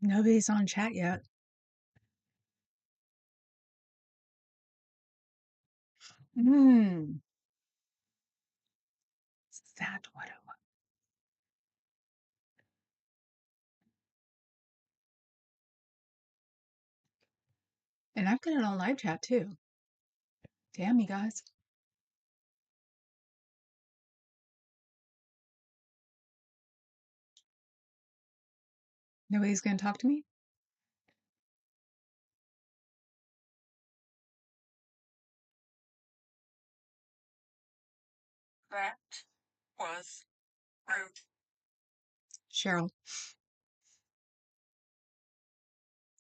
Nobody's on chat yet. Hmm. Is that what it was? And I've got it on live chat too. Damn, you guys. Nobody's going to talk to me? That was rude. Cheryl.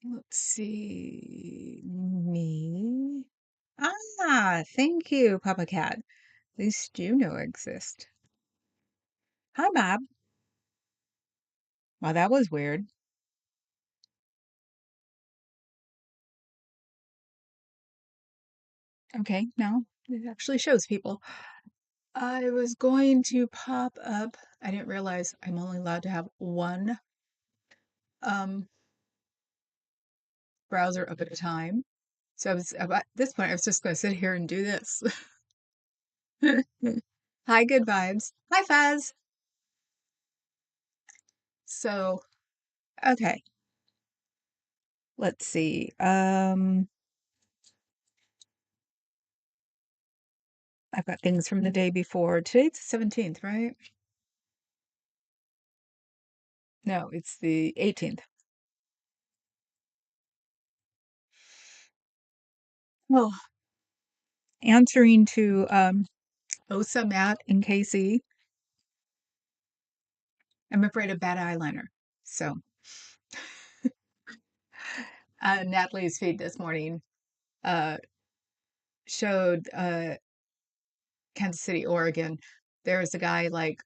Let's see. Me. Ah, thank you, Papa Cat. At least you know I exist. Hi, Bob. Well, that was weird. Okay, now it actually shows people. I was going to pop up. I didn't realize I'm only allowed to have one um browser up at a time. So I was at this point, I was just going to sit here and do this. Hi, good vibes. Hi, Faz. So, okay, let's see. I've got things from the day before. Today's the 17th, right? No, it's the 18th. Well, answering to Osa, Matt, and Casey, I'm afraid of bad eyeliner. So, Natalie's feed this morning uh, showed Kansas City, Oregon. There was a guy like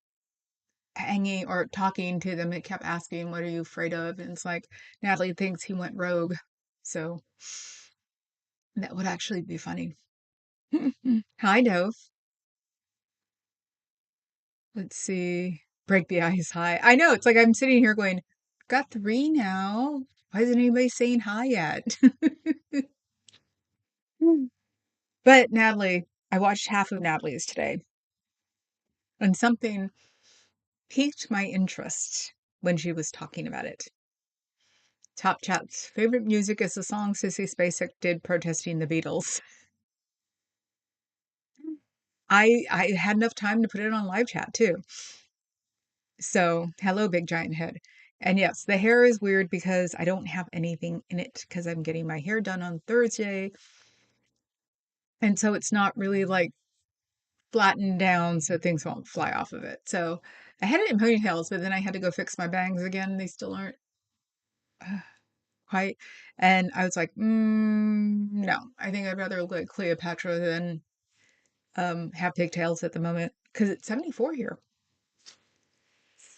hanging or talking to them. It kept asking, "What are you afraid of?" And it's like Natalie thinks he went rogue. So that would actually be funny. Hi, Dove. Let's see. Break the ice. Hi. I know. It's like I'm sitting here going, got three now. Why isn't anybody saying hi yet? But Natalie, I watched half of Natalie's today, and something piqued my interest when she was talking about it. Top Chat's favorite music is the song Sissy Spacek did protesting the Beatles. I had enough time to put it on live chat too. So, hello, big giant head. And yes, the hair is weird because I don't have anything in it because I'm getting my hair done on Thursday. And so it's not really like flattened down so things won't fly off of it. So I had it in ponytails, but then I had to go fix my bangs again. They still aren't quite. And I was like, no, I think I'd rather look like Cleopatra than have pigtails at the moment because it's 74 here.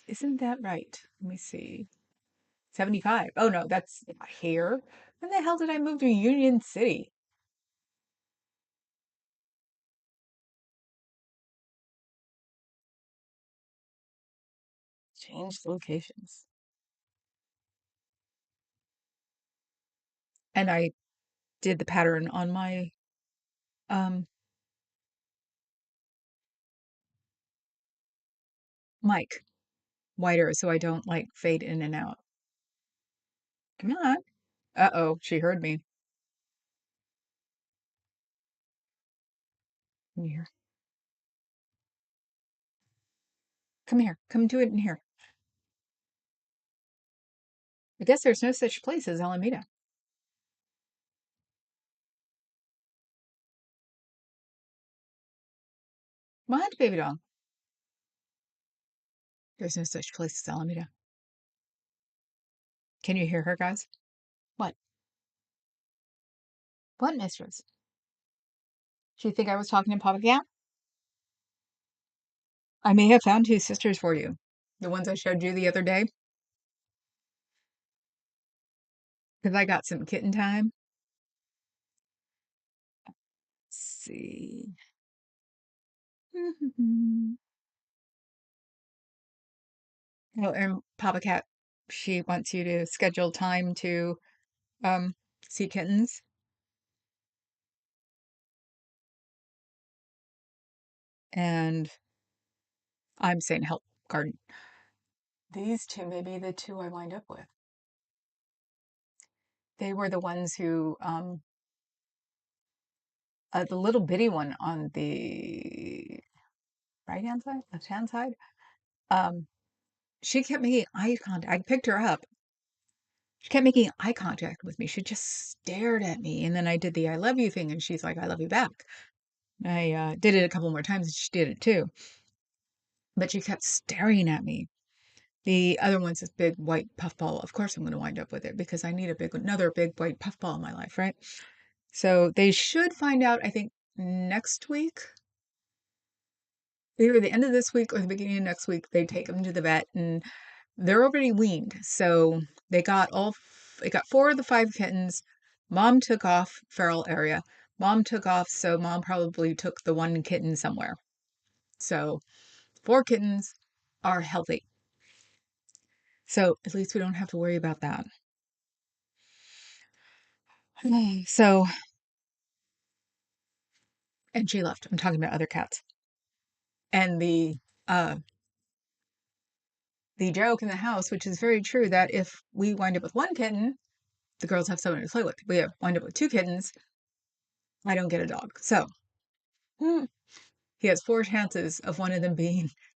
Isn't that right? Let me see. 75. Oh no, that's here. When the hell did I move to Union City? Change locations. And I did the pattern on my um mic wider so I don't like fade in and out. Come on. Uh-oh, she heard me. Come here. Come here. Come do it in here. I guess there's no such place as Alameda. What, baby doll? There's no such place as Alameda. Can you hear her, guys? What? What, mistress? Do you think I was talking to Papa Cat? I may have found two sisters for you. The ones I showed you the other day. Because I got some kitten time. Let's see. Oh, and Papa Cat She wants you to schedule time to um see kittens, and I'm saying help garden. These two may be the two I wind up with. They were the ones who the little bitty one on the right hand side, left hand side. Um, she kept making eye contact. I picked her up. She kept making eye contact with me. She just stared at me, and then I did the "I love you" thing, and she's like, "I love you" back. I did it a couple more times, and she did it too. But she kept staring at me. The other one's this big white puffball. Of course, I'm going to wind up with it because I need another big white puffball in my life, right? So they should find out, I think, next week, either the end of this week or the beginning of next week. They take them to the vet, and they're already weaned. So they got four of the five kittens. Mom took off feral area. Mom took off, so mom probably took the one kitten somewhere. So four kittens are healthy. So at least we don't have to worry about that. So, and she left. I'm talking about other cats. And uh the joke in the house, which is very true, that if we wind up with one kitten, the girls have someone to play with. We wind up with two kittens, I don't get a dog. So hmm, he has four chances of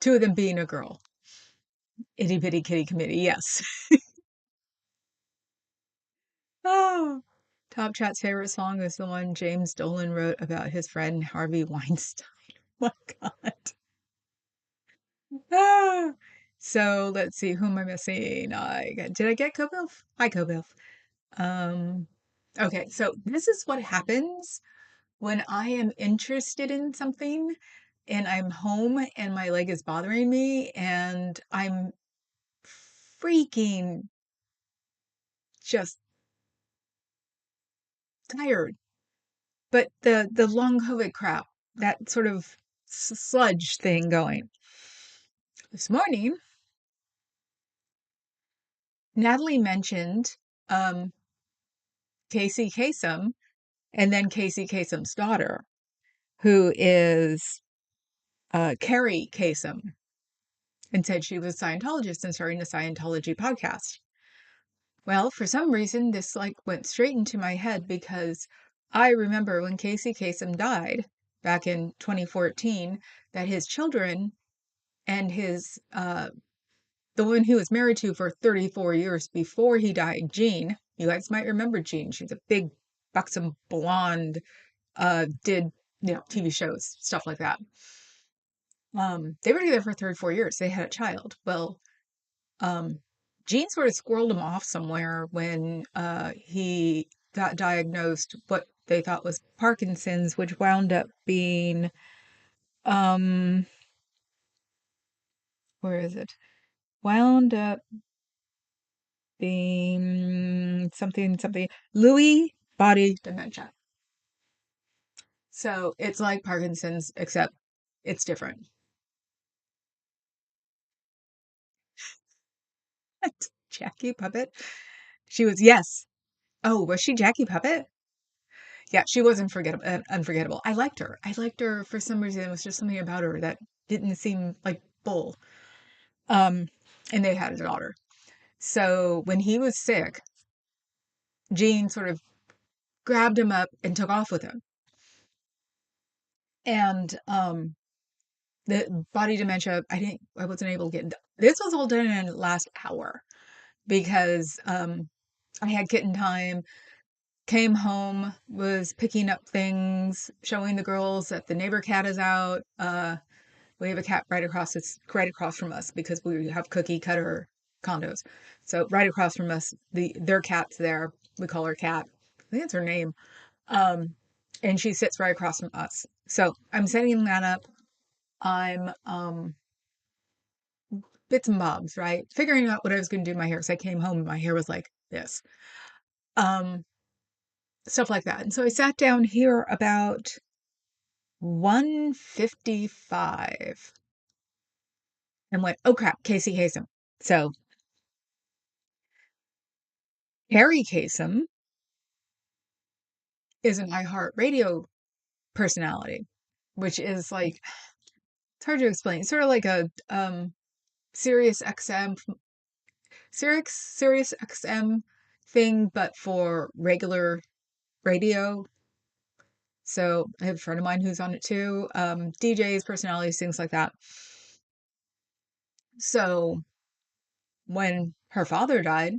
two of them being a girl. Itty bitty kitty committee, yes. Oh, Top Chat's favorite song is the one James Dolan wrote about his friend Harvey Weinstein. Oh my God. Ah. So let's see, who am I missing? Did I get Kobilf? Hi, Kobilf. Um, okay, so this is what happens when I am interested in something and I'm home and my leg is bothering me and I'm freaking just tired. But the long COVID crap, that sort of sludge thing going. This morning, Natalie mentioned Casey Kasem and then Casey Kasem's daughter, who is Carrie Kasem, and said she was a Scientologist and starting a Scientology podcast. Well, for some reason, this like went straight into my head because I remember when Casey Kasem died back in 2014, that his children and the one he was married to for 34 years before he died, Jean, you guys might remember Jean. She's a big, buxom blonde, did, TV shows, stuff like that. They were together for 34 years. They had a child. Well, um, Gene sort of squirreled him off somewhere when he got diagnosed what they thought was Parkinson's, which wound up being, um, where is it? Wound up being something, Lewy body dementia. So it's like Parkinson's, except it's different. Jackie Puppet? She was, yes. Oh, was she Jackie Puppet? Yeah, she was unforgettable. I liked her. I liked her for some reason. It was just something about her that didn't seem like bull. Um, and they had a daughter. So when he was sick, Jean sort of grabbed him up and took off with him. And the body dementia, I wasn't able to get. This was all done in the last hour because I had kitten time. Came home, was picking up things, showing the girls that the neighbor cat is out. We have a cat right across from us because we have cookie cutter condos. So right across from us, their cat's there. We call her Cat. I think that's her name. Um, and she sits right across from us. So I'm setting that up. I'm bits and bobs, right? Figuring out what I was going to do with my hair. So I came home and my hair was like this. Um, Stuff like that. And so I sat down here about 1:55 and went, oh crap, Casey Kasem. So Harry Kasem is an iHeartRadio personality, which is like, it's hard to explain. It's sort of like a Sirius XM, Sirius XM thing, but for regular radio. So I have a friend of mine who's on it too. DJs, personalities, things like that. So when her father died,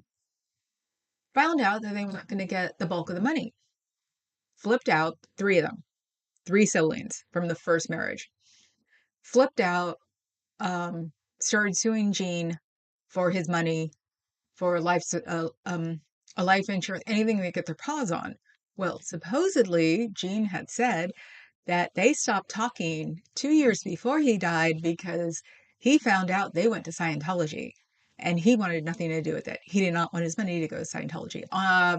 found out that they weren't going to get the bulk of the money. Flipped out, three of them, three siblings from the first marriage. Flipped out, started suing Gene for his money, for a life insurance, anything they get their paws on. Well, supposedly Gene had said that they stopped talking 2 years before he died because he found out they went to Scientology and he wanted nothing to do with it. He did not want his money to go to Scientology.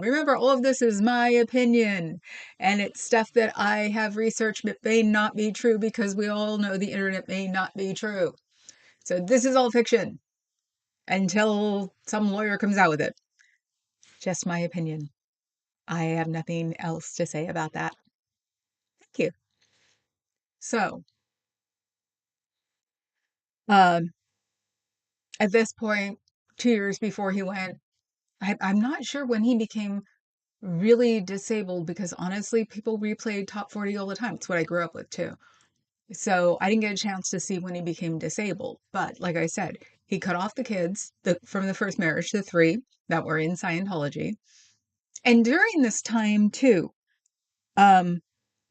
Remember, all of this is my opinion and it's stuff that I have researched but may not be true because we all know the internet may not be true. So this is all fiction until some lawyer comes out with it. Just my opinion. I have nothing else to say about that. Thank you. So, um, at this point, 2 years before he went, I'm not sure when he became really disabled because honestly, people replayed Top 40 all the time. It's what I grew up with too. So I didn't get a chance to see when he became disabled. But like I said, he cut off the kids from the first marriage, the three that were in Scientology. And during this time too, um,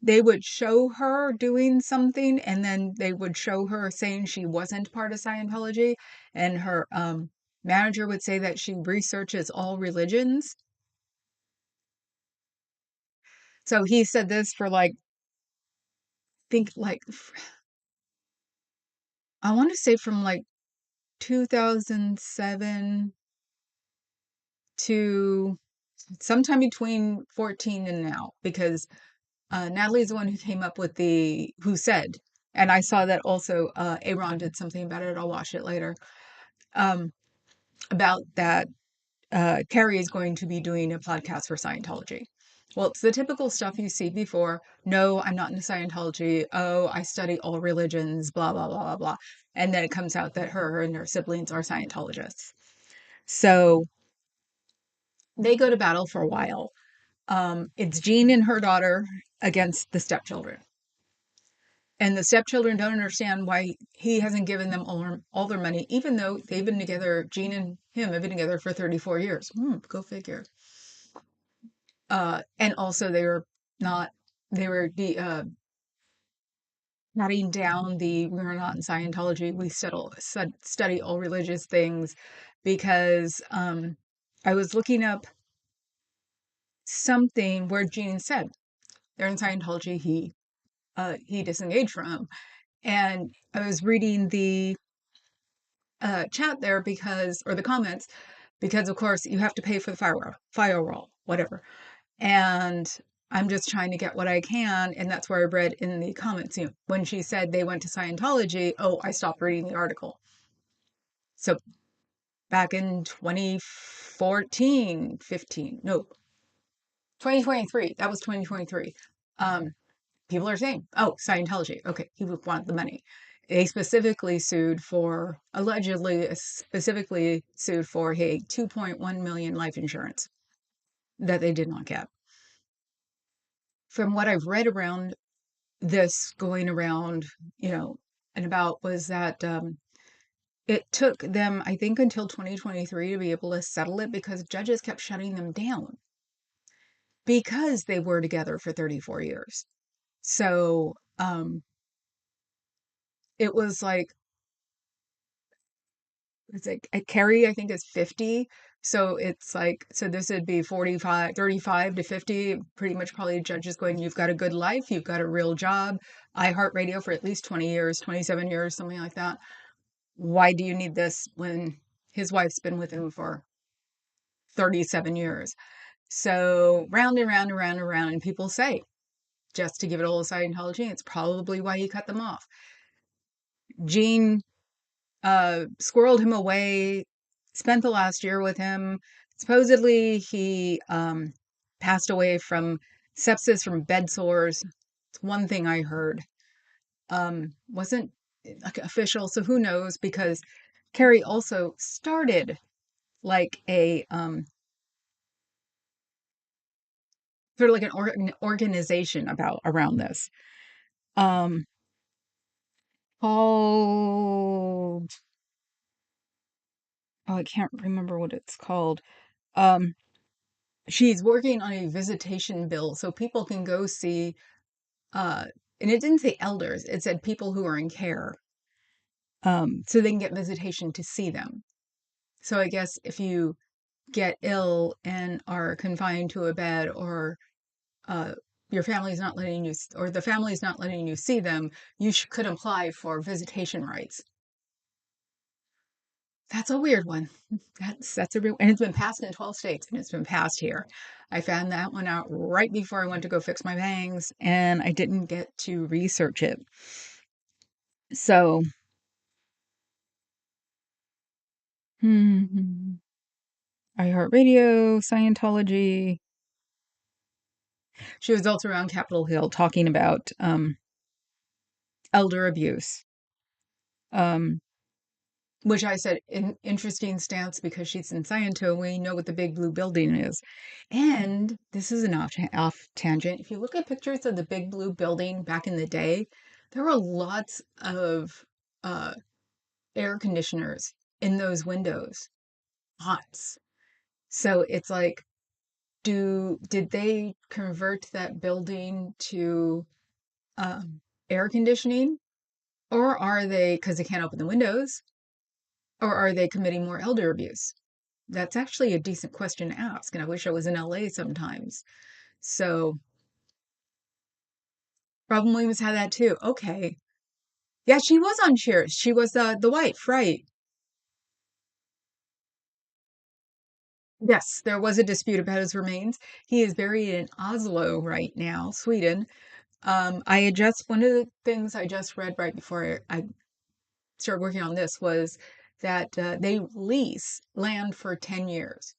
they would show her doing something and then they would show her saying she wasn't part of Scientology and her manager would say that she researches all religions. So he said this for like think like I want to say from like 2007 to sometime between 14 and now because Natalie's the one who came up with who said, and I saw that also Aaron did something about it. I'll watch it later. Um, about that Carrie is going to be doing a podcast for Scientology. Well, it's the typical stuff you see before. No, I'm not into Scientology. Oh, I study all religions, blah, blah, blah, blah, blah. And then it comes out that her and her siblings are Scientologists. So they go to battle for a while. It's Jean and her daughter against the stepchildren. And the stepchildren don't understand why he hasn't given them all their money, even though they've been together, Jean and him have been together for 34 years. Go figure. And also they were not, they were nodding down we're not in Scientology, we study all religious things because I was looking up something where Gene said they're in Scientology, he disengaged from them. And I was reading the chat there or the comments, because of course you have to pay for the firewall, whatever. And I'm just trying to get what I can. And that's where I read in the comments, when she said they went to Scientology, oh, I stopped reading the article. So back in 2014, 15, no, 2023, that was 2023. People are saying, oh, Scientology. Okay, he would want the money. They allegedly specifically sued for a 2.1 million life insurance that they did not get. From what I've read around this going around, and about was that it took them, I think, until 2023 to be able to settle it because judges kept shutting them down because they were together for 34 years. So it was like, it's like Carrie, I think is 50. So it's like, so this would be 45, 35 to 50, pretty much probably judges going, you've got a good life, you've got a real job, iHeartRadio for at least 20 years, 27 years, something like that. Why do you need this when his wife's been with him for 37 years? So round and round and round and round, and people say, just to give it all to Scientology, it's probably why he cut them off. Gene squirreled him away, spent the last year with him, Supposedly, he passed away from sepsis from bed sores. It's one thing I heard. Wasn't like official, so who knows? Because Carrie also started like a sort of like an organization about around this. Um, called oh, I can't remember what it's called. Um, she's working on a visitation bill so people can go see uh and it didn't say elders, it said people who are in care. So they can get visitation to see them. So I guess if you get ill and are confined to a bed or uh your family's not letting you or the family's not letting you see them, you could apply for visitation rights. That's a weird one. That's a real, and it's been passed in 12 states and it's been passed here. I found that one out right before I went to go fix my bangs and I didn't get to research it. So, hmm, iHeartRadio, Scientology. She was also around Capitol Hill talking about elder abuse. Um, which I said, interesting stance because she's in Sciento. We know what the big blue building is. And this is an off tangent. If you look at pictures of the big blue building back in the day, there were lots of uh, air conditioners in those windows, lots. So it's like, did they convert that building to um, air conditioning, or are they because they can't open the windows, or are they committing more elder abuse? That's actually a decent question to ask, and I wish I was in LA sometimes. So Robin Williams had that too. Okay. Yeah, she was on Cheers. She was the wife, right? Yes, there was a dispute about his remains. He is buried in Oslo right now, Sweden. I had just one of the things I just read right before I started working on this was that they lease land for 10 years.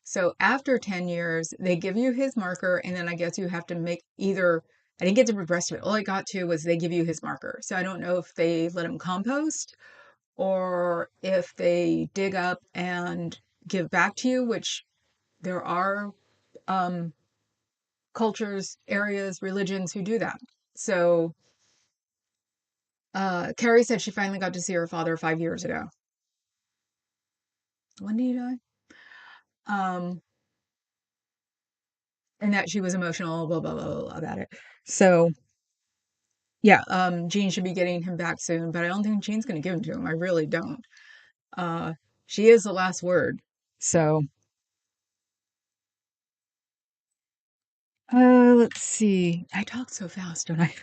So after 10 years, they give you his marker, and then I guess you have to make either, I didn't get to the rest of it. All I got to was they give you his marker. So I don't know if they let him compost or if they dig up and give back to you, which there are um, cultures, areas, religions who do that. So Carrie said she finally got to see her father 5 years ago. When did he die? Um, and that she was emotional, blah, blah, blah, blah about it. So yeah, Jean should be getting him back soon, but I don't think Jean's going to give him to him. I really don't. Uh, she is the last word. So, let's see. I talk so fast, don't I?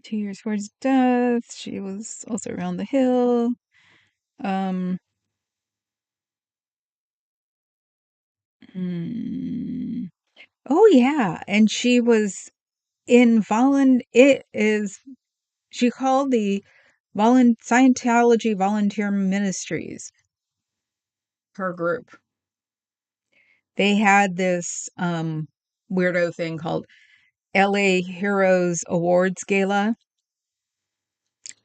2 years before his death, she was also around the hill. Um, hmm. Oh yeah, and she was in It is she called the Scientology Volunteer Ministries her group. They had this weirdo thing called LA Heroes Awards Gala.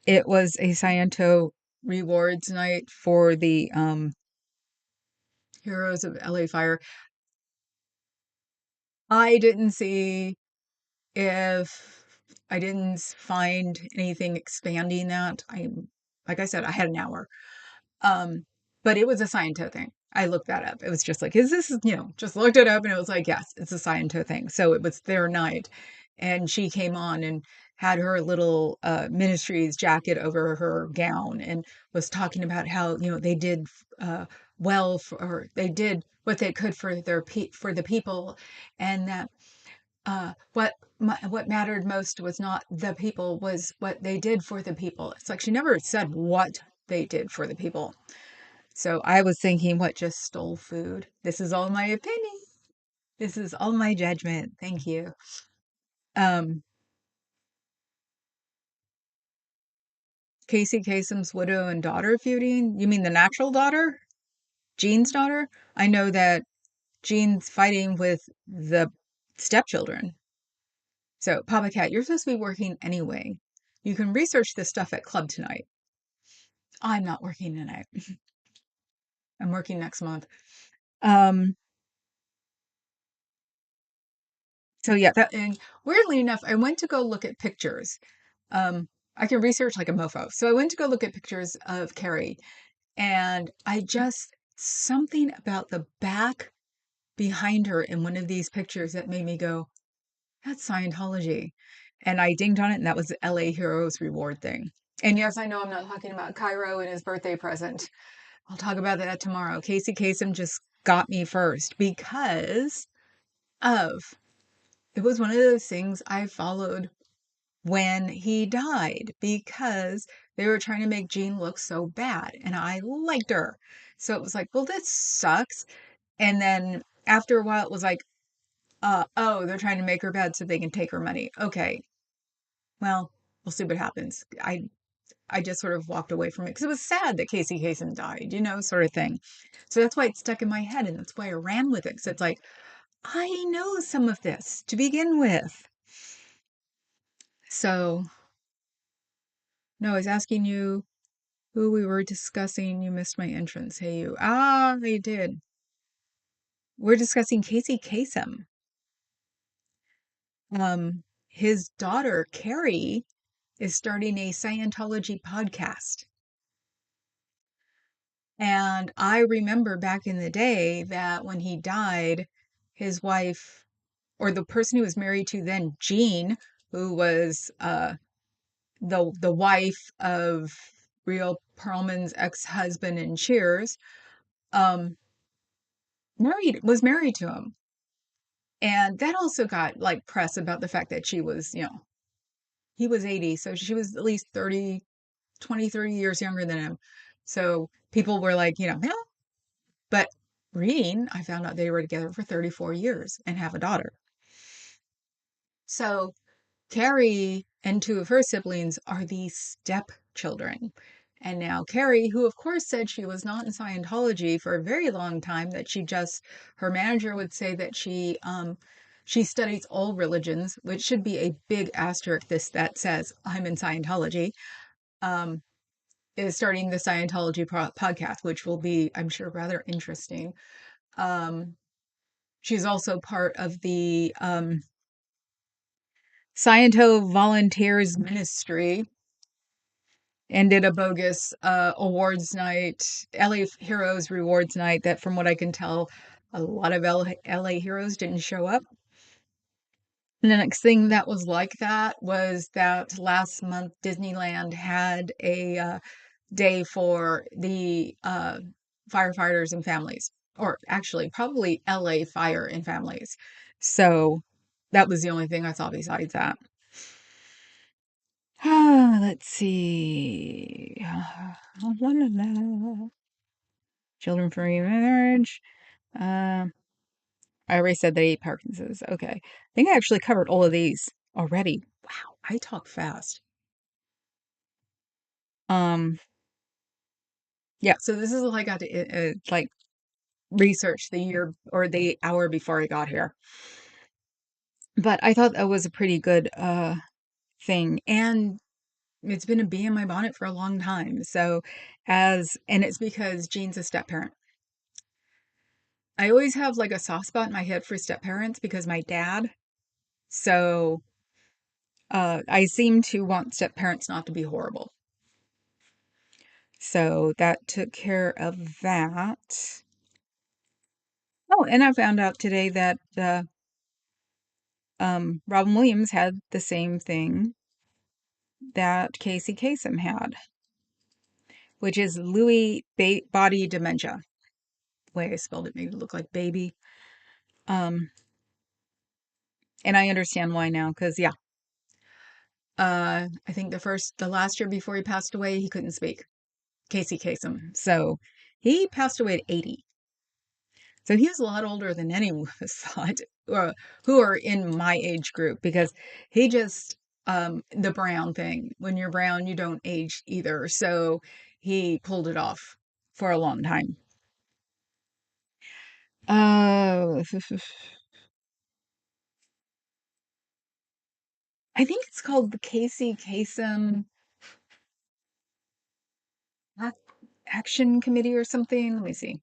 It was a Sciento rewards night for the Heroes of LA Fire. I didn't see if I didn't find anything expanding that. Like I said, I had an hour. Um, but it was a Sciento thing. I looked that up. It was just like, is this, just looked it up and it was like, yes, it's a Sciento thing. So it was their night. And she came on and had her little ministries jacket over her gown and was talking about how, they did well or they did what they could for for the people, and that what mattered most was not the people, was what they did for the people. It's like she never said what they did for the people. So I was thinking, what, just stole food? This is all my opinion. This is all my judgment. Thank you. Um, Casey Kasem's widow and daughter feuding? You mean the natural daughter? Jean's daughter? I know that Jean's fighting with the stepchildren. So, Papa Cat, you're supposed to be working anyway. You can research this stuff at club tonight. I'm not working tonight. I'm working next month. Um, so yeah, that and weirdly enough, I went to go look at pictures. I can research like a mofo. So I went to go look at pictures of Carrie, and I just something about the back behind her in one of these pictures that made me go, that's Scientology. And I dinged on it, and that was the LA Heroes Reward thing. And yes, I know I'm not talking about Cairo and his birthday present. I'll talk about that tomorrow. Casey Kasem just got me first because of it was one of those things I followed when he died because they were trying to make Jean look so bad and I liked her. So it was like, well, this sucks. And then after a while, it was like, oh, they're trying to make her bad so they can take her money. Okay, well, we'll see what happens. I just sort of walked away from it because it was sad that Casey Kasem died, sort of thing. So that's why it stuck in my head, and that's why I ran with it. Because it's like I know some of this to begin with. So no, I was asking you who we were discussing. You missed my entrance. Hey, you. Ah, I did. We're discussing Casey Kasem. His daughter Carrie is starting a Scientology podcast. And I remember back in the day that when he died, his wife, or the person he was married to then, Jean, who was the wife of Real Perlman's ex-husband in Cheers, um, was married to him. And that also got like press about the fact that she was, he was 80, so she was at least 30 years younger than him. So people were like, no, but reading, I found out they were together for 34 years and have a daughter. So Carrie and two of her siblings are the stepchildren. And now Carrie, who of course said she was not in Scientology for a very long time, that her manager would say that she studies all religions, which should be a big asterisk that says I'm in Scientology. Um, is starting the Scientology podcast, which will be, I'm sure, rather interesting. She's also part of the Sciento Volunteers Ministry and did a bogus awards night, LA Heroes Rewards night, that from what I can tell, a lot of LA Heroes didn't show up. And the next thing that was like that was that last month Disneyland had a day for the firefighters and families, or actually probably LA Fire and Families. So that was the only thing I saw besides that. Let's see. Children free marriage. Uh, I already said they ate Parkinson's. Okay. I think I actually covered all of these already. Wow, I talk fast. Um, yeah, so this is what I got to like research the year or the hour before I got here. But I thought that was a pretty good thing. And it's been a bee in my bonnet for a long time. So and it's because Jean's a step parent. I always have like a soft spot in my head for step parents because my dad. So I seem to want step parents not to be horrible. So that took care of that. Oh, and I found out today that Robin Williams had the same thing that Casey Kasem had, which is Lewy body dementia. The way I spelled it made it look like baby. Um, and I understand why now, because yeah, I think the last year before he passed away, he couldn't speak. Casey Kasem. So he passed away at 80. So he was a lot older than any of us thought, who are in my age group, because he just the brown thing. When you're brown, you don't age either. So he pulled it off for a long time. Uh, I think it's called the Casey Kasem Ac- Action Committee or something. Let me see.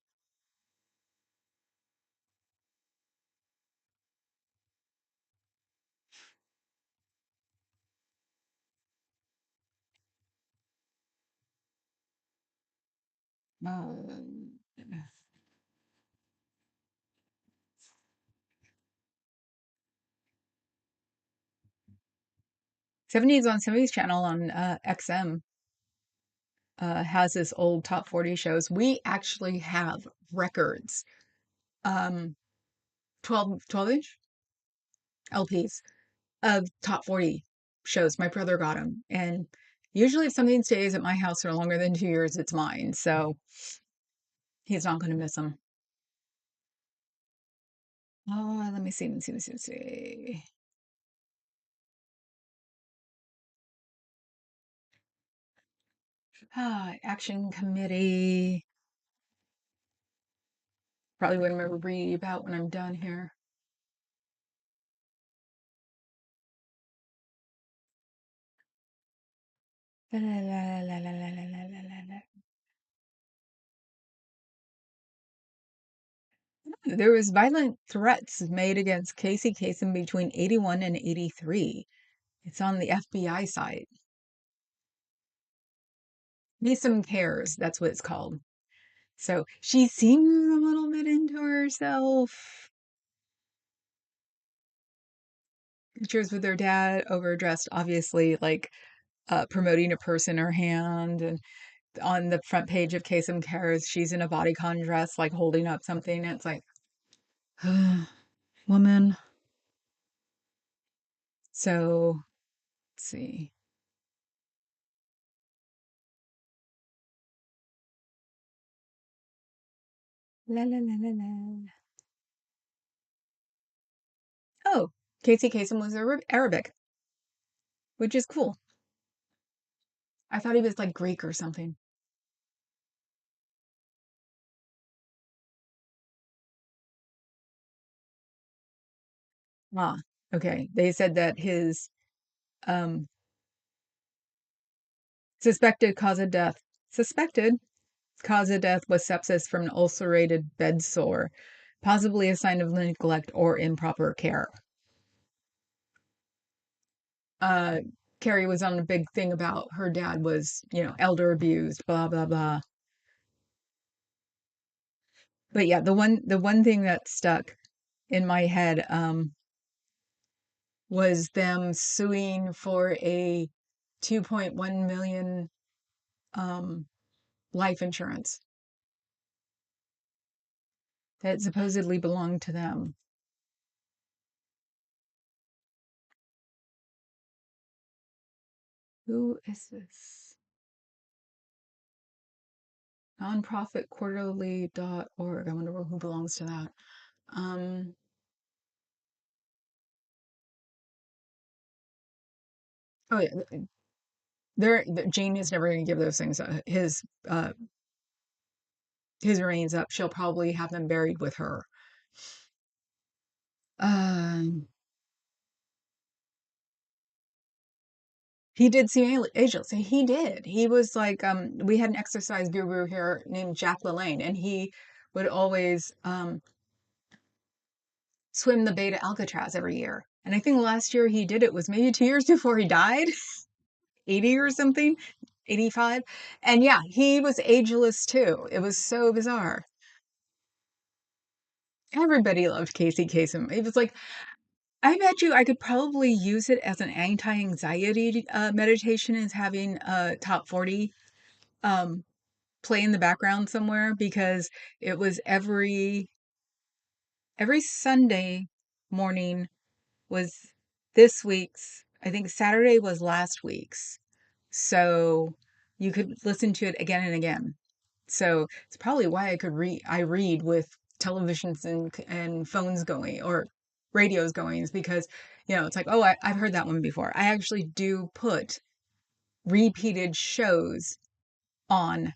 Uh, 70s on 70s channel on XM has this old top 40 shows. We actually have records, um, 12-inch LPs of top 40 shows. My brother got them. And usually, if something stays at my house for longer than 2 years, it's mine. So he's not going to miss them. Oh, let me see, let me see, let me see, let me see. Action Committee. Probably what I'm going to read about when I'm done here. La, la, la, la, la, la, la, la, la, la. There was violent threats made against Casey Kasem between 81 and 83. It's on the FBI site. Kasem Cares, that's what it's called. So she seems a little bit into herself. Pictures with her dad, overdressed, obviously, like promoting a purse in her hand. And on the front page of Kasem Cares, she's in a bodycon dress, like holding up something. And it's like, woman. So let's see. La la la la la. Oh, Casey Kasem was Arabic, which is cool. I thought he was like Greek or something. Ah, okay. They said that his um suspected cause of death, suspected cause of death was sepsis from an ulcerated bed sore, possibly a sign of neglect or improper care. Uh, Carrie was on a big thing about her dad was, elder abused, blah blah blah. But yeah, the one thing that stuck in my head was them suing for a 2.1 million um life insurance that supposedly belonged to them. Who is this? Nonprofitquarterly.org. I wonder who belongs to that. Um, oh yeah, Jane is never going to give those things. His remains up. She'll probably have them buried with her. Um, he did see angels. He did. He was like, we had an exercise guru here named Jack LaLanne, and he would always swim the Beta Alcatraz every year. And I think last year he did it was maybe 2 years before he died, 80 or something, 85. And yeah, he was ageless too. It was so bizarre. Everybody loved Casey Kasem. It was like, I bet you I could probably use it as an anti-anxiety meditation as having top 40 um, play in the background somewhere because it was every Sunday morning was this week's. I think Saturday was last week's. So you could listen to it again and again. So it's probably why I read with televisions and phones going or radios going is because It's like, oh, I've heard that one before. I actually do put repeated shows on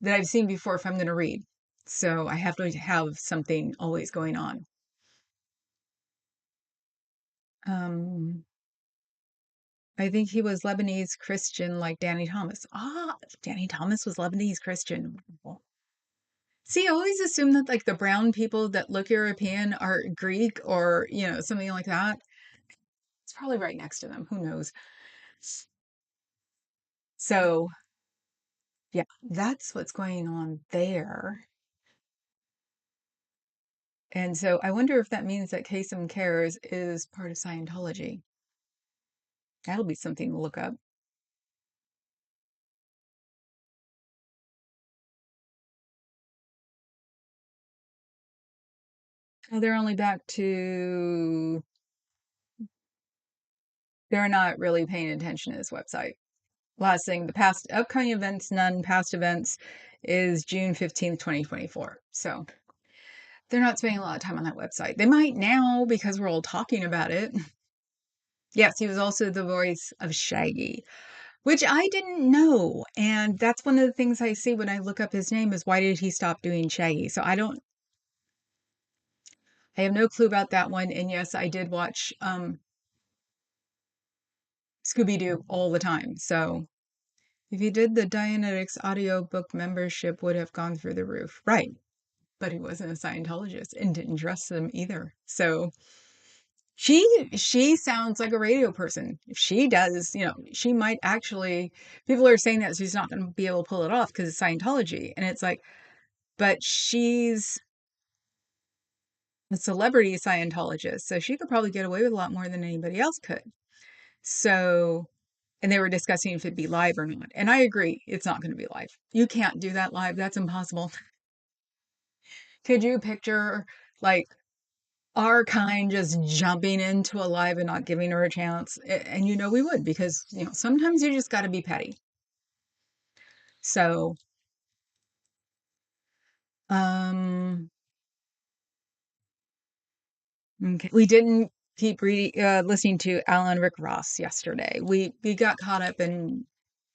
that I've seen before if I'm going to read. So I have to have something always going on. Um, I think he was Lebanese Christian like Danny Thomas. Ah, Danny Thomas was Lebanese Christian. See, I always assume that like the brown people that look European are Greek or, something like that. It's probably right next to them. Who knows? So, yeah, that's what's going on there. And so I wonder if that means that Kasem Cares is part of Scientology. That'll be something to look up. Oh, they're only back to, they're not really paying attention to this website. Last thing, the past upcoming events, none past events is June 15th, 2024. So they're not spending a lot of time on that website. They might now because we're all talking about it. Yes, he was also the voice of Shaggy, which I didn't know. And that's one of the things I see when I look up his name is why did he stop doing Shaggy? So I have no clue about that one. And yes, I did watch Scooby Doo all the time. So if he did the Dianetics audiobook membership would have gone through the roof. Right. But he wasn't a Scientologist and didn't trust them either. So she sounds like a radio person. If she does, she might actually people are saying that she's not going to be able to pull it off because it's Scientology. And it's like, but she's a celebrity Scientologist, so she could probably get away with a lot more than anybody else could. So, and they were discussing if it'd be live or not. And I agree, it's not going to be live. You can't do that live. That's impossible. Could you picture like our kind just jumping into a live and not giving her a chance? And we would because, sometimes you just got to be petty. So, um, okay. We didn't keep listening to Alan Rick Ross yesterday. We got caught up in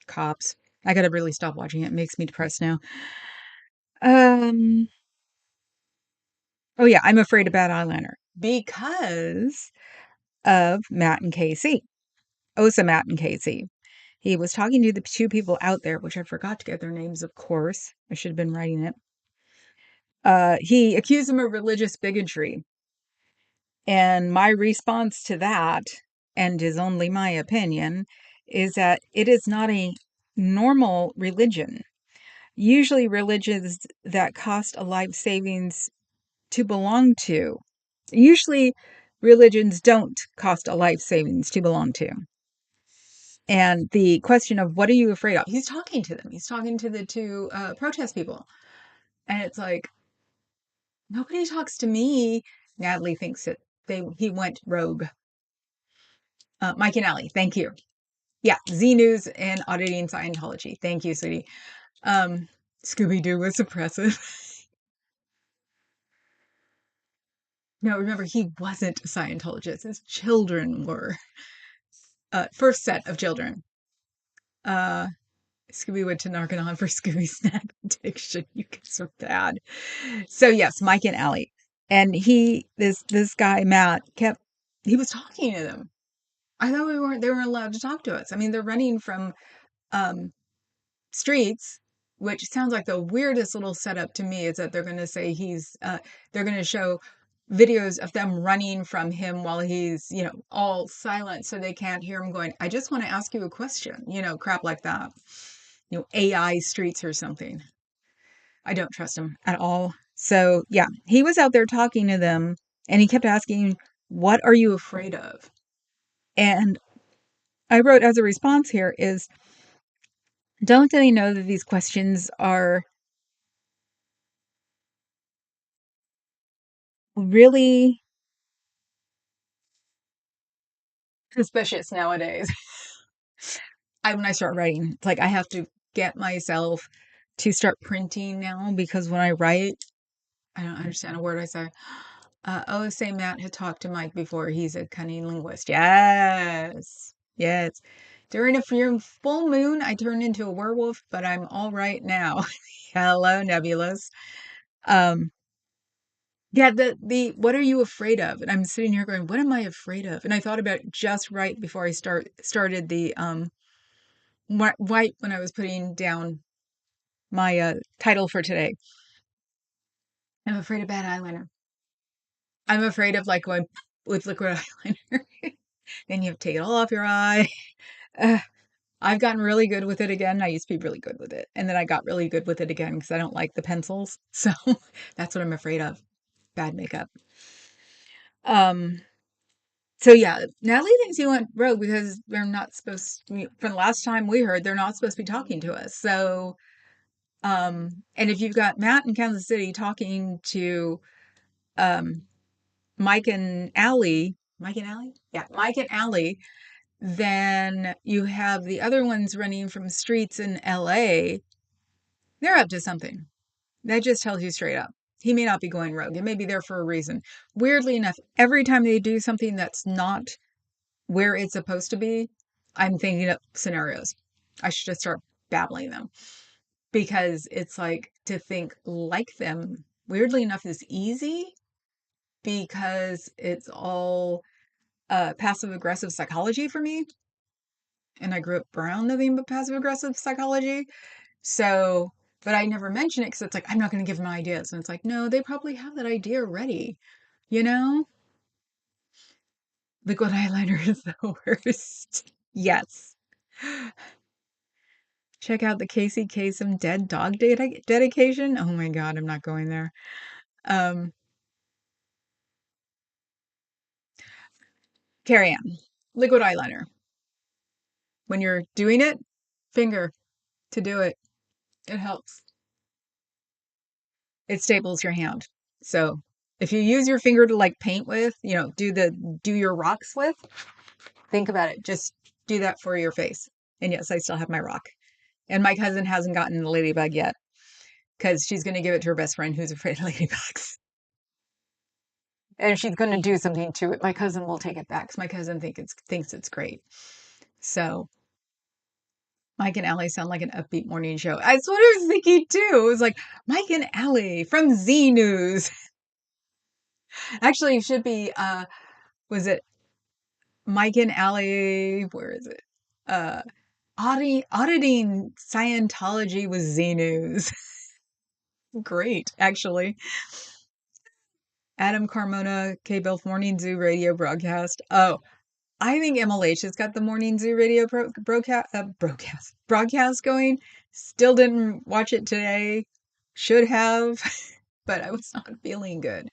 Cops. I gotta really stop watching it. It makes me depressed now. Um, oh yeah, I'm afraid about Eyeliner because of Matt and Casey. Osa Matt and Casey. He was talking to the two people out there, which I forgot to get their names, of course. I should have been writing it. He accused them of religious bigotry. And my response to that, and is only my opinion, is that it is not a normal religion. Usually religions that cost a life savings to belong to. Usually religions don't cost a life savings to belong to. And the question of what are you afraid of? He's talking to them. He's talking to the two protest people. And it's like, nobody talks to me. Natalie thinks that he went rogue. Mike and Allie, thank you. Yeah, Z News and Auditing Scientology. Thank you, sweetie. Um, Scooby Doo was oppressive. No, remember, he wasn't a Scientologist. His children were. First set of children. Uh, Scooby went to Narconon for Scooby snack addiction. You guys are bad. So yes, Mike and Allie. And this guy, Matt, he was talking to them. I thought they weren't allowed to talk to us. I mean, they're running from um, streets, which sounds like the weirdest little setup to me is that they're going to say they're going to show videos of them running from him while he's, all silent so they can't hear him going, I just want to ask you a question, crap like that. AI streets or something. I don't trust him at all. So, yeah, he was out there talking to them and he kept asking, what are you afraid of? And I wrote as a response here is, don't they know that these questions are really suspicious nowadays? When I start writing, it's like I have to get myself to start printing now because when I write, I don't understand a word I say. OSA Matt had talked to Mike before. He's a cunning linguist. Yes. Yes. During a full moon, I turned into a werewolf, but I'm all right now. Hello, Nebulous. Um, yeah, the what are you afraid of? And I'm sitting here going, what am I afraid of? And I thought about it just right before I started the right when I was putting down my title for today. I'm afraid of bad eyeliner. I'm afraid of like going with liquid eyeliner. Then you have to take it all off your eye. Uh, I've gotten really good with it again. I used to be really good with it. And then I got really good with it again because I don't like the pencils. So that's what I'm afraid of. Bad makeup. Um, so yeah, Natalie thinks he went rogue because they're not supposed to, from the last time we heard, they're not supposed to be talking to us. So, and if you've got Matt in Kansas City talking to um Mike and Allie, Mike and Allie? Yeah, Mike and Allie, then you have the other ones running from streets in LA. They're up to something. That just tells you straight up. He may not be going rogue. It may be there for a reason. Weirdly enough, every time they do something that's not where it's supposed to be, I'm thinking of scenarios. I should just start babbling them because it's like to think like them, weirdly enough, is easy because it's all passive aggressive psychology for me. And I grew up around nothing but passive aggressive psychology. So, but I never mention it because it's like, I'm not going to give them ideas. And it's like, no, they probably have that idea ready. You know, liquid eyeliner is the worst. Yes. Check out the Casey Kasem dead dog dedication. Oh my God, I'm not going there. Um, Carrie Ann, liquid eyeliner. When you're doing it, finger to do it. It helps. It staples your hand. So if you use your finger to like paint with, do your rocks with, think about it. Just do that for your face. And yes, I still have my rock. And my cousin hasn't gotten the ladybug yet because she's going to give it to her best friend who's afraid of ladybugs. And if she's going to do something to it, my cousin will take it back because my cousin thinks it's great. So Mike and Allie sound like an upbeat morning show. That's what I was thinking too. It was like Mike and Allie from Z News. Actually, it should be was it Mike and Allie? Where is it? Uh auditing Scientology with Z News. Great, actually. Adam Carmona, K-Bell Morning Zoo radio broadcast. Oh, I think MLH has got the Morning Zoo radio broadcast going. Still didn't watch it today. Should have, but I was not feeling good.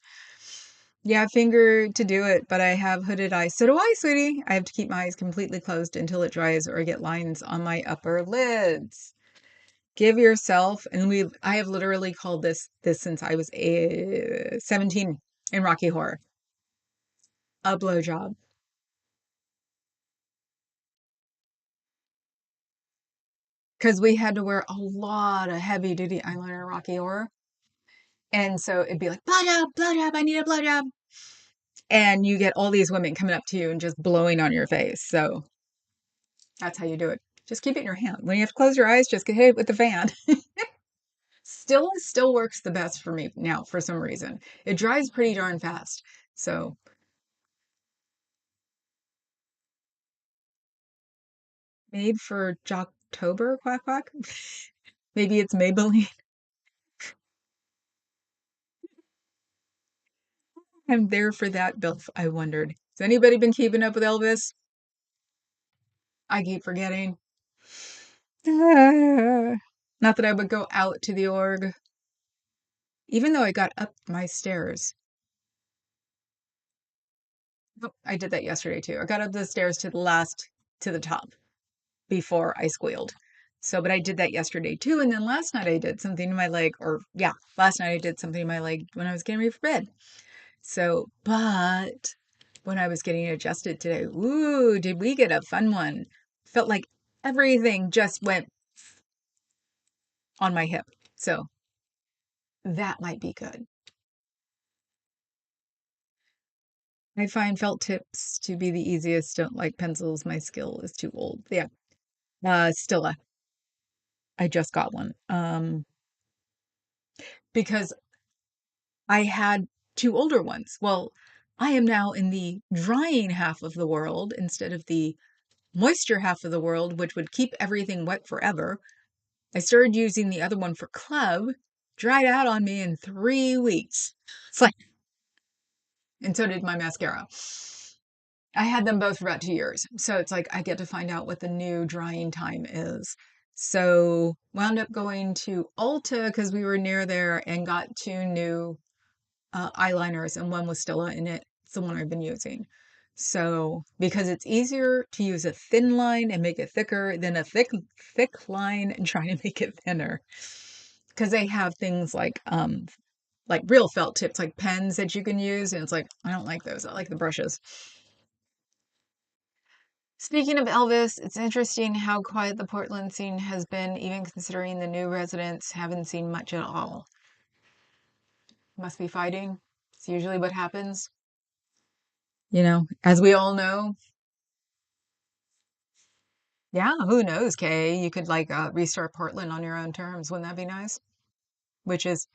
Yeah, finger to do it, but I have hooded eyes. So do I, sweetie. I have to keep my eyes completely closed until it dries or I get lines on my upper lids. Give yourself, and I have literally called this since I was 17 in Rocky Horror, a blowjob. Because we had to wear a lot of heavy duty eyeliner in Rocky Horror. And so it'd be like, blow job, I need a blow job. And you get all these women coming up to you and just blowing on your face. So that's how you do it. Just keep it in your hand. When you have to close your eyes, just get hit with the fan. Still works the best for me now for some reason. It dries pretty darn fast. So made for Jocktober, quack quack. Maybe it's Maybelline. I'm there for that, Bill. I wondered. Has anybody been keeping up with Elvis? I keep forgetting. Not that I would go out to the org, even though I got up my stairs. Oh, I did that yesterday too. I got up the stairs to the top before I squealed. So, but I did that yesterday too. And then last night I did something to my leg, or yeah, last night I did something to my leg when I was getting ready for bed. So, but when I was getting adjusted today, ooh, did we get a fun one? Felt like everything just went on my hip. So that might be good. I find felt tips to be the easiest. Don't like pencils. My skill is too old. Yeah. Stilla. I just got one. Because I had two older ones. Well, I am now in the drying half of the world instead of the moisture half of the world, which would keep everything wet forever. I started using the other one for club, dried out on me in 3 weeks. It's like, and so did my mascara. I had them both for about 2 years. So it's like I get to find out what the new drying time is. So wound up going to Ulta because we were near there and got two new eyeliners, and one was Stella in it. It's the one I've been using. So because it's easier to use a thin line and make it thicker than a thick line and try to make it thinner. Because they have things like real felt tips, like pens that you can use, and it's like I don't like those. I like the brushes. Speaking of Elvis, it's interesting how quiet the Portland scene has been, even considering the new residents haven't seen much at all. Must be fighting. It's usually what happens. As we all know. Yeah, who knows, Kay? You could like restart Portland on your own terms. Wouldn't that be nice? Which is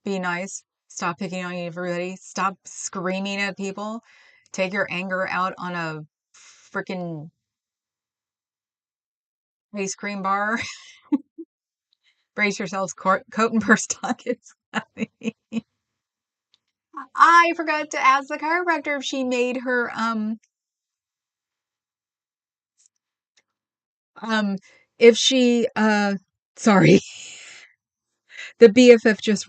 be nice. Stop picking on everybody. Stop screaming at people. Take your anger out on a freaking ice cream bar. Brace yourselves, coat and purse pockets. I forgot to ask the chiropractor if she made her um if she sorry, the BFF just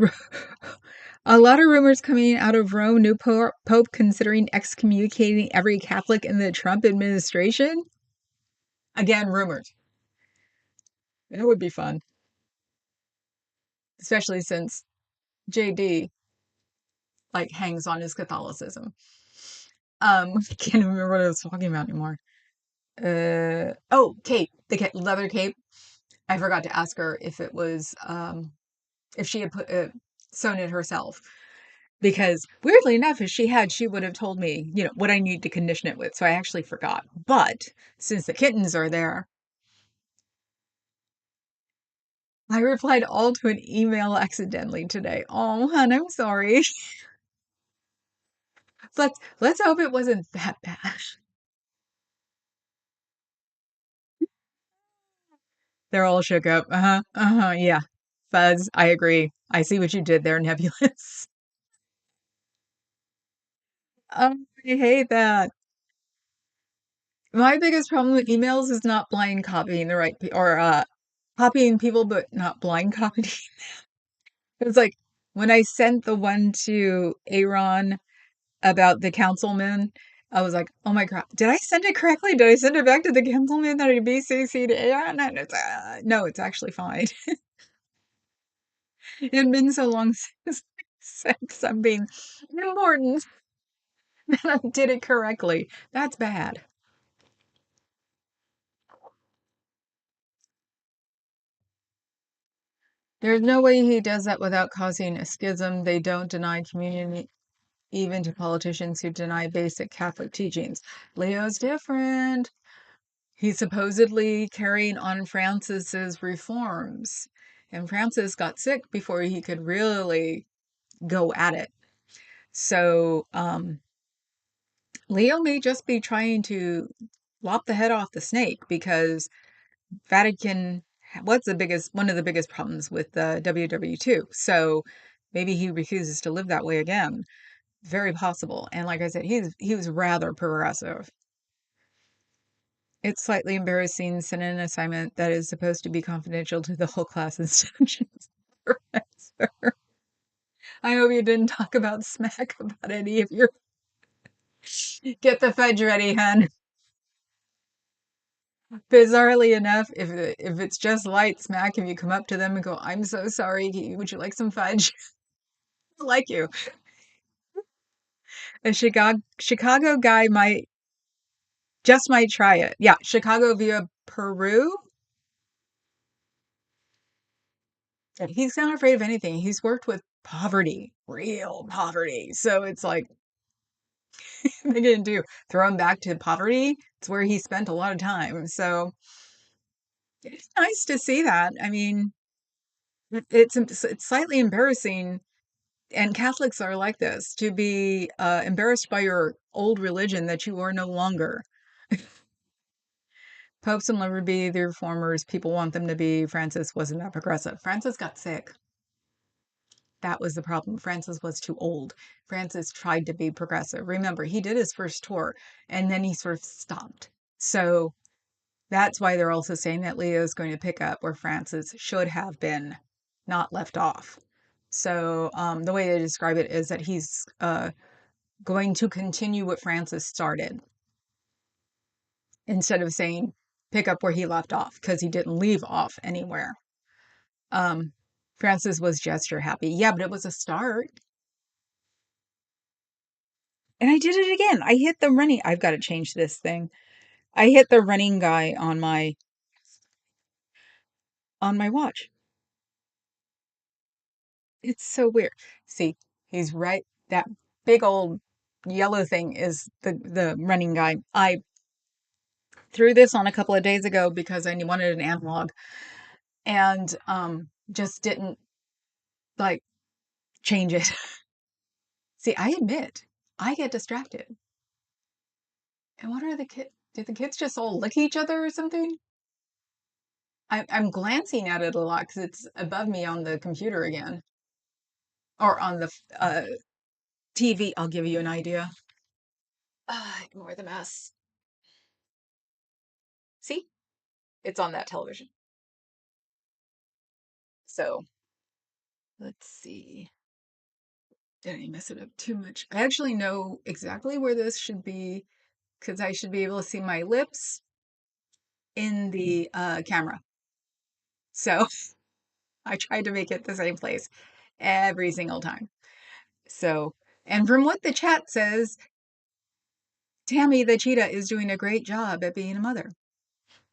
a lot of rumors coming out of Rome, new pope considering excommunicating every Catholic in the Trump administration. Again, rumors. That would be fun, especially since JD like hangs on his Catholicism. I can't remember what I was talking about anymore. Oh, cape, the leather cape. I forgot to ask her if it was if she had sewn it herself. Because weirdly enough, if she had, she would have told me, what I need to condition it with. So I actually forgot. But since the kittens are there, I replied all to an email accidentally today. Oh, hon, I'm sorry. Let's hope it wasn't that bad. They're all shook up. Uh-huh. Uh-huh. Yeah. Fuzz, I agree. I see what you did there, Nebulous. I hate that. My biggest problem with emails is not blind copying the right or copying people, but not blind copying. It's like when I sent the one to Aaron about the councilman, I was like, oh my crap, did I send it correctly? Did I send it back to the councilman that I BCC'd Aaron? And it's, no, it's actually fine. It had been so long since I'm being important that I did it correctly. That's bad. There's no way he does that without causing a schism. They don't deny community even to politicians who deny basic Catholic teachings. Leo's different. He's supposedly carrying on Francis's reforms. And Francis got sick before he could really go at it. So Leo may just be trying to lop the head off the snake because Vatican, what's one of the biggest problems with the WW2. So maybe he refuses to live that way again. Very possible. And like I said, he was rather progressive. It's slightly embarrassing. Send an assignment that is supposed to be confidential to the whole class instead of just the professor. I hope you didn't talk about smack about any of your. Get the fudge ready, hun. Bizarrely enough, if it's just light smack, if you come up to them and go, "I'm so sorry. Would you like some fudge?" I like you. A Chicago guy might try it. Yeah, Chicago via Peru. He's not afraid of anything. He's worked with poverty, real poverty. So it's like They didn't do throw him back to poverty. It's where he spent a lot of time. So it's nice to see that. I mean, it's slightly embarrassing, and Catholics are like this, to be embarrassed by your old religion that you are no longer. Popes will never be the reformers people want them to be. Francis wasn't that progressive. Francis got sick. That was the problem. Francis was too old. Francis tried to be progressive. Remember, he did his first tour and then he sort of stopped. So that's why they're also saying that Leo is going to pick up where Francis should have been, not left off. So the way they describe it is that he's going to continue what Francis started instead of saying pick up where he left off, because he didn't leave off anywhere. Um, Francis was gesture happy. Yeah, but it was a start. And I did it again. I hit the running. I've got to change this thing. I hit the running guy on my watch. It's so weird. See, he's right. That big old yellow thing is the running guy. I threw this on a couple of days ago because I wanted an analog, and just didn't like change it. See, I admit I get distracted. And what are the kids? Did the kids just all lick each other or something? I'm glancing at it a lot because it's above me on the computer again, or on the TV. I'll give you an idea. Ignore the mess. See, it's on that television. So let's see. Did I mess it up too much? I actually know exactly where this should be because I should be able to see my lips in the camera. So I tried to make it the same place every single time. So, and from what the chat says, Tammy the cheetah is doing a great job at being a mother.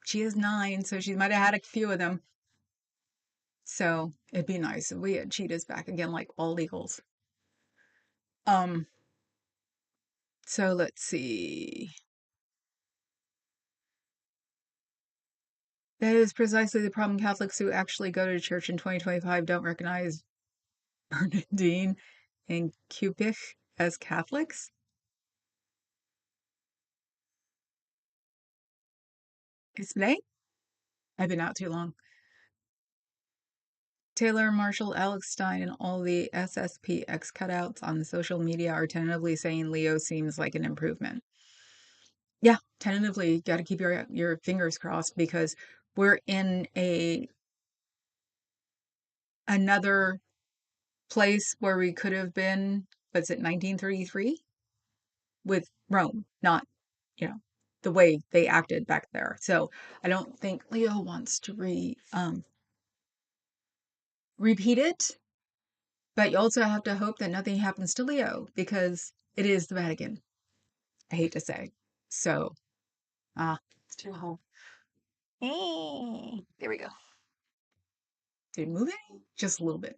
She is 9, so she might have had a few of them. So it'd be nice if we had cheetahs back again, like bald eagles. Um, so let's see. That is precisely the problem. Catholics who actually go to church in 2025 don't recognize Bernardine and Cupich as Catholics. Explain? I've been out too long. Taylor, Marshall, Alex Stein, and all the SSPX cutouts on social media are tentatively saying Leo seems like an improvement. Yeah, tentatively, got to keep your fingers crossed because we're in a another place where we could have been. Was it 1933 with Rome? Not, you know, the way they acted back there. So I don't think Leo wants to repeat it. But you also have to hope that nothing happens to Leo because it is the Vatican. I hate to say. So, it's too home. Hey, there we go. Did it move any? Just a little bit.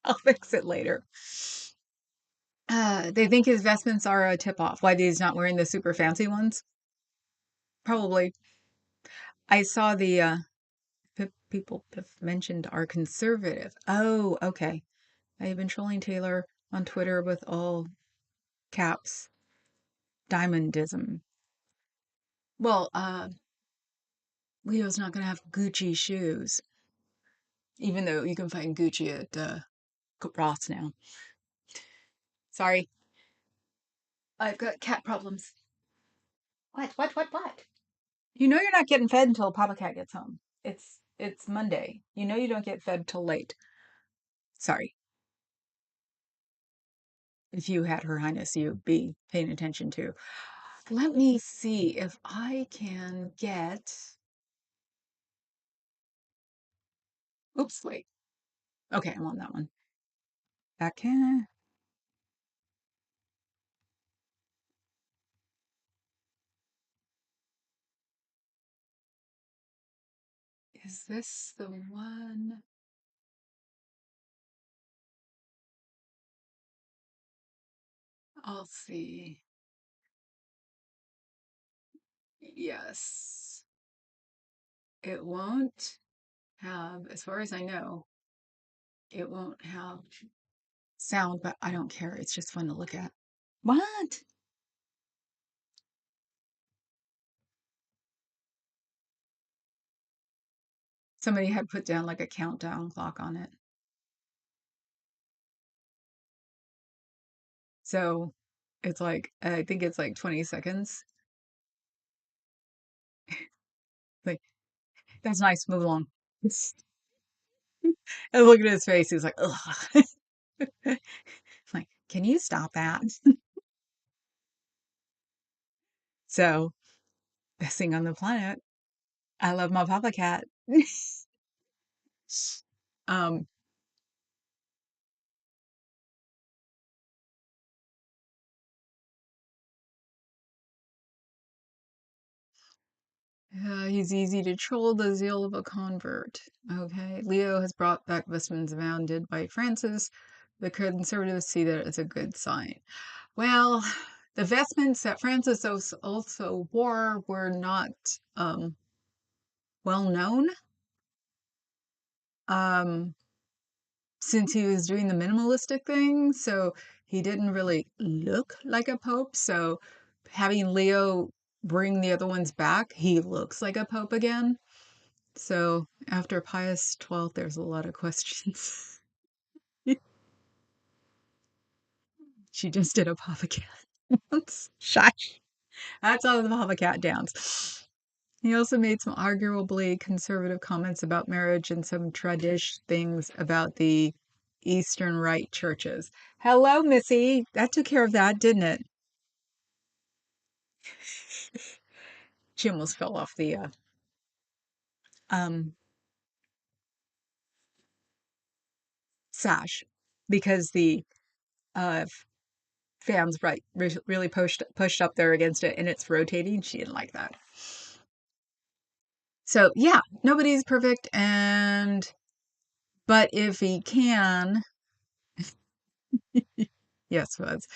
I'll fix it later. They think his vestments are a tip off. Why he's not wearing the super fancy ones? Probably. I saw the people have mentioned are conservative. Oh, okay. I have been trolling Taylor on Twitter with all caps diamondism. Well, Leo's not going to have Gucci shoes, even though you can find Gucci at Ross now. Sorry, I've got cat problems. What? You know you're not getting fed until Papa Cat gets home. It's Monday. You know you don't get fed till late. Sorry. If you had Her Highness, you'd be paying attention to. Let me see if I can get. Oops, wait. Okay, I'm on that one. That can. Is this the one? I'll see. Yes. It won't have, as far as I know, it won't have sound, but I don't care. It's just fun to look at. What? Somebody had put down like a countdown clock on it. So it's like, I think it's like 20 seconds. Like, that's nice. Move along. And look at his face. He's like, ugh. Like, can you stop that? So, best thing on the planet. I love my Papa Cat. um, he's easy to troll, the zeal of a convert. Okay. Leo has brought back vestments founded by Francis. The conservatives see that as a good sign. Well, the vestments that Francis also wore were not well known. Um, since he was doing the minimalistic thing, so he didn't really look like a pope. So having Leo bring the other ones back, he looks like a pope again. So after Pius XII, there's a lot of questions. She just did a Papa Cat dance. Shush. That's all the Papa Cat dance. He also made some arguably conservative comments about marriage and some tradish things about the Eastern Rite churches. Hello, Missy. That took care of that, didn't it? She almost fell off the um, sash because the uh, fans really pushed up there against it and it's rotating. She didn't like that. So yeah, nobody's perfect, and but if he can, yes, was.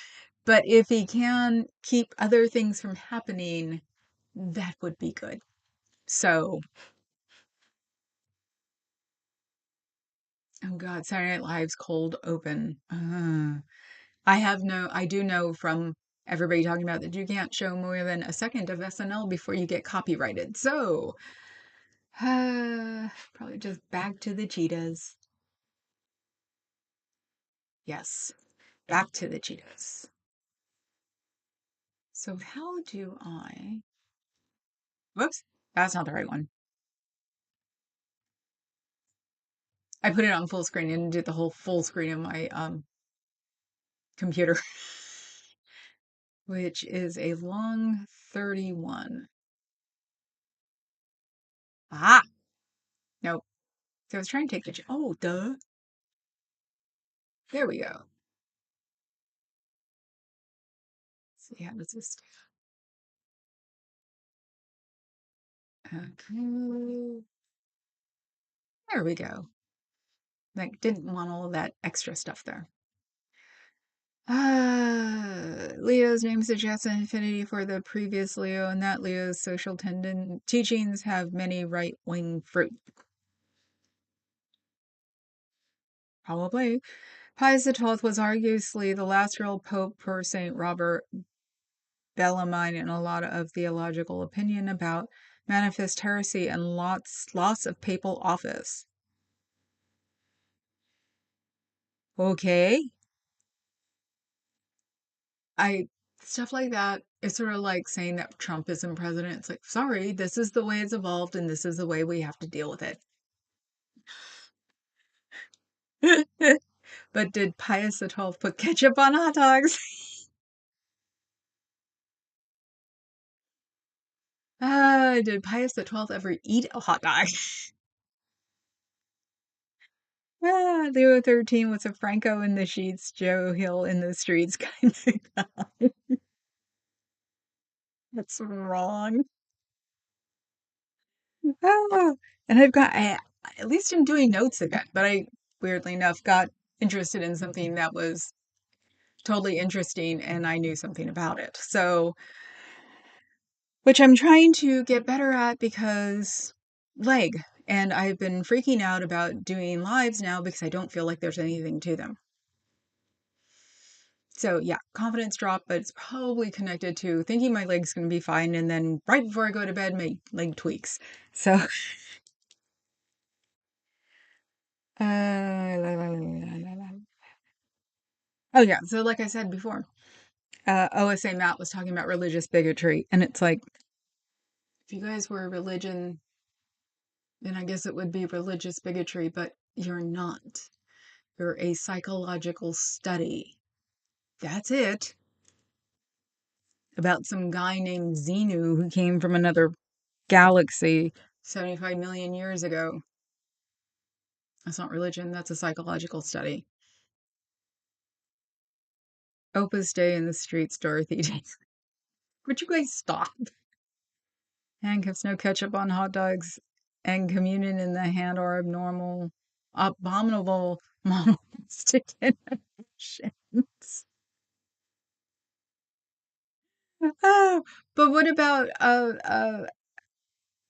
But if he can keep other things from happening, that would be good. So, oh God, Saturday Night Live's cold open. I do know from everybody talking about that you can't show more than a second of SNL before you get copyrighted. So, probably just back to the cheetahs. Yes, back to the cheetahs. So, how do I? Whoops, that's not the right one. I put it on full screen and did the whole full screen of my computer, which is a long 31. Ah, nope. So I was trying to take the, oh, duh. There we go. So yeah, this is, okay. There we go. Like, didn't want all that extra stuff there. Leo's name suggests an affinity for the previous Leo, and that Leo's social teachings have many right-wing fruit. Probably. Pius XII was arguably the last real pope per Saint Robert Bellarmine in a lot of theological opinion about manifest heresy and loss of papal office. Okay. I stuff like that is sort of like saying that Trump isn't president. It's like, sorry, this is the way it's evolved and this is the way we have to deal with it. But did Pius XII put ketchup on hot dogs? Did Pius XII ever eat a hot dog? Leo 13 was a Franco in the sheets, Joe Hill in the streets kind of guy. That's wrong. Ah, and at least I'm doing notes again, but I weirdly enough got interested in something that was totally interesting and I knew something about it. So, which I'm trying to get better at because leg. And I've been freaking out about doing lives now because I don't feel like there's anything to them. So yeah, confidence drop, but it's probably connected to thinking my leg's going to be fine. And then right before I go to bed, my leg tweaks. So, oh yeah. So like I said before, OSA Matt was talking about religious bigotry. And it's like, if you guys were a religion, then I guess it would be religious bigotry, but you're not. You're a psychological study. That's it. About some guy named Xenu who came from another galaxy 75 million years ago. That's not religion, that's a psychological study. Opus Dei in the streets, Dorothy Day. Would you guys stop? Handcuffs, no ketchup on hot dogs, and communion in the hand are abnormal, abominable monistic innovations. Oh, but what about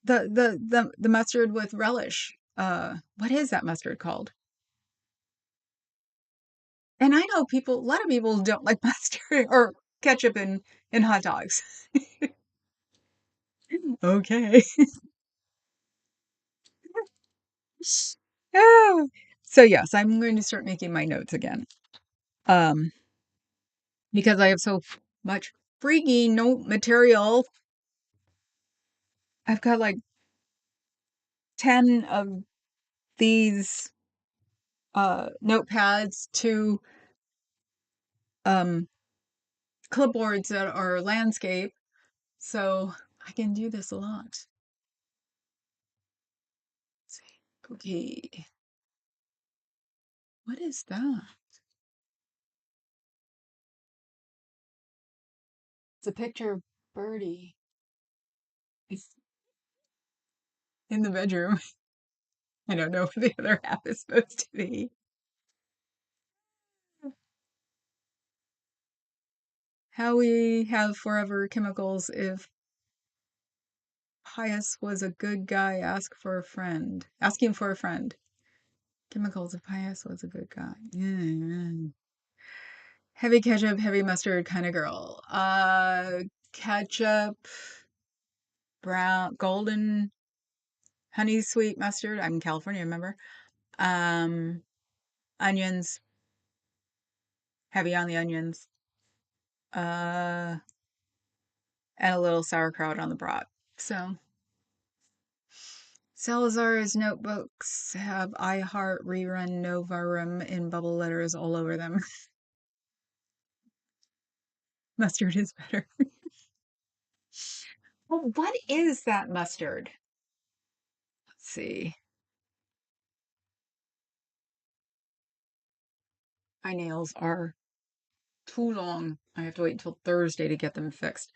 the mustard with relish? What is that mustard called? And I know people, a lot of people don't like mustard or ketchup in hot dogs. Okay. Oh. So yes, I'm going to start making my notes again. Um, because I have so much freaking note material. I've got like 10 of these notepads, two um clipboards that are landscape. So I can do this a lot. Let's see. Okay. What is that? It's a picture of Birdie in the bedroom. I don't know what the other half is supposed to be. How we have forever chemicals if Pius was a good guy, asking for a friend. Chemicals if Pius was a good guy. Mm. Heavy ketchup, heavy mustard kind of girl. Ketchup, brown, golden, honey sweet mustard. I'm in California, remember? Um, onions, heavy on the onions. Uh, and a little sauerkraut on the brat. So Salazar's notebooks have I Heart Rerun Novarum in bubble letters all over them. Mustard is better. Well, what is that mustard? Let's see. My nails are too long. I have to wait until Thursday to get them fixed.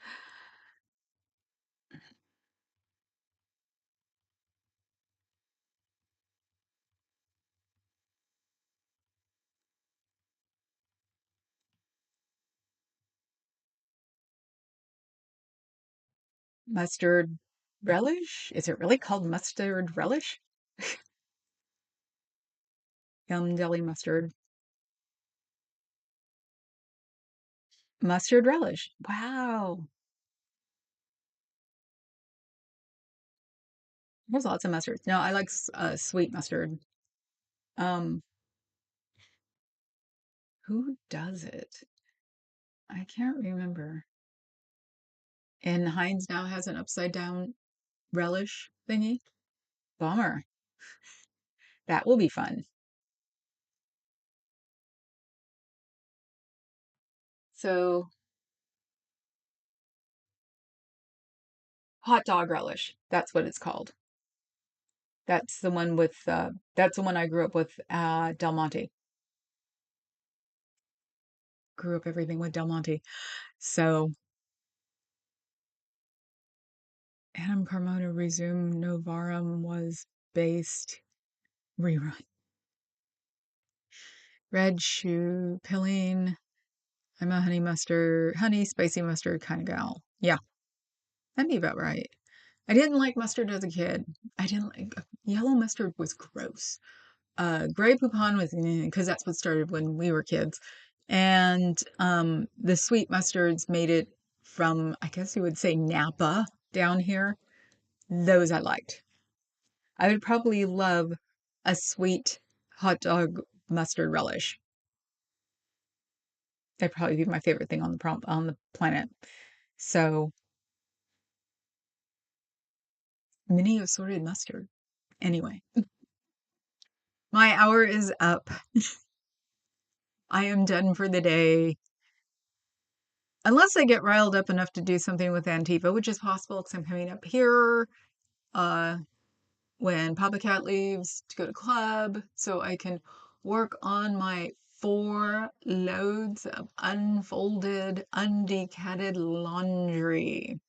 Mustard relish? Is it really called mustard relish? Yum deli mustard. Mustard relish. Wow. There's lots of mustards. No, I like sweet mustard. Um, who does it? I can't remember. And Heinz now has an upside down relish thingy. Bummer. That will be fun. So, hot dog relish. That's what it's called. That's the one I grew up with, Del Monte. Grew up everything with Del Monte. So, Adam Carmona resumed Novarum was based rerun. Red shoe, pilling. I'm a honey spicy mustard kind of gal. Yeah, that'd be about right. I didn't like mustard as a kid. I didn't like yellow mustard was gross. Gray poupon was because that's what started when we were kids. And the sweet mustards made it from, I guess you would say Napa down here. Those I liked. I would probably love a sweet hot dog mustard relish. That'd probably be my favorite thing on the planet. So mini assorted mustard. Anyway, my hour is up. I am done for the day. Unless I get riled up enough to do something with Antifa, which is possible because I'm coming up here uh, when Papa Cat leaves to go to club, so I can work on my 4 loads of unfolded, undecatted laundry.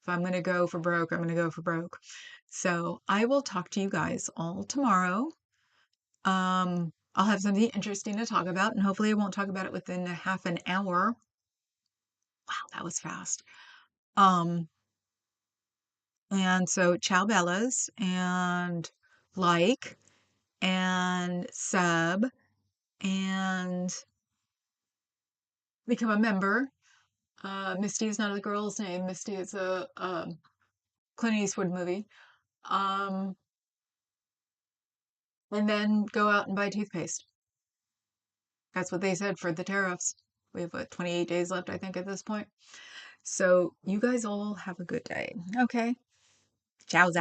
If I'm going to go for broke, I'm going to go for broke. So I will talk to you guys all tomorrow. I'll have something interesting to talk about, and hopefully I won't talk about it within a half an hour. Wow, that was fast. Um, and so ciao bellas and like and sub and become a member. Misty is not a girl's name. Misty is a Clint Eastwood movie. Um, and then go out and buy toothpaste. That's what they said for the tariffs. We have what 28 days left, I think, at this point. So you guys all have a good day. Okay. Ciao.